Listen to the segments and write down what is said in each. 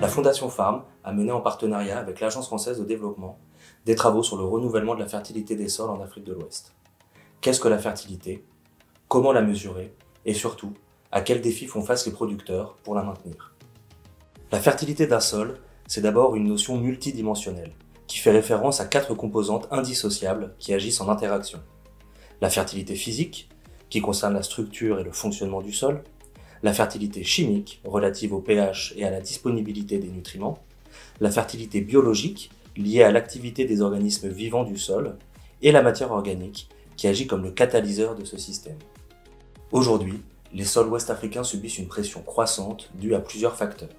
La Fondation Farm a mené en partenariat avec l'Agence française de développement des travaux sur le renouvellement de la fertilité des sols en Afrique de l'Ouest. Qu'est-ce que la fertilité? Comment la mesurer? Et surtout, à quels défis font face les producteurs pour la maintenir? La fertilité d'un sol, c'est d'abord une notion multidimensionnelle, qui fait référence à 4 composantes indissociables qui agissent en interaction. La fertilité physique, qui concerne la structure et le fonctionnement du sol, la fertilité chimique, relative au pH et à la disponibilité des nutriments, la fertilité biologique, liée à l'activité des organismes vivants du sol, et la matière organique, qui agit comme le catalyseur de ce système. Aujourd'hui, les sols ouest-africains subissent une pression croissante due à plusieurs facteurs.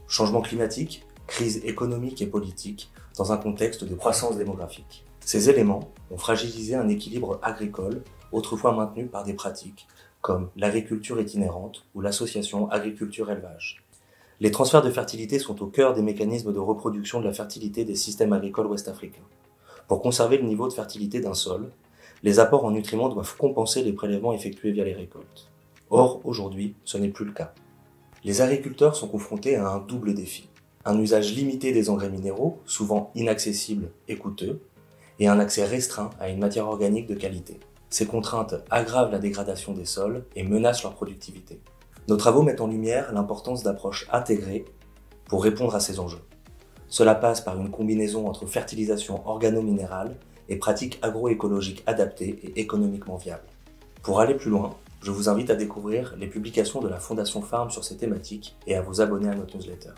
Changement climatique, crise économique et politique, dans un contexte de croissance démographique. Ces éléments ont fragilisé un équilibre agricole autrefois maintenu par des pratiques comme l'agriculture itinérante ou l'association agriculture-élevage. Les transferts de fertilité sont au cœur des mécanismes de reproduction de la fertilité des systèmes agricoles ouest-africains. Pour conserver le niveau de fertilité d'un sol, les apports en nutriments doivent compenser les prélèvements effectués via les récoltes. Or, aujourd'hui, ce n'est plus le cas. Les agriculteurs sont confrontés à un double défi. Un usage limité des engrais minéraux, souvent inaccessibles et coûteux, et un accès restreint à une matière organique de qualité. Ces contraintes aggravent la dégradation des sols et menacent leur productivité. Nos travaux mettent en lumière l'importance d'approches intégrées pour répondre à ces enjeux. Cela passe par une combinaison entre fertilisation organo-minérale et pratiques agroécologiques adaptées et économiquement viables. Pour aller plus loin, je vous invite à découvrir les publications de la Fondation Farm sur ces thématiques et à vous abonner à notre newsletter.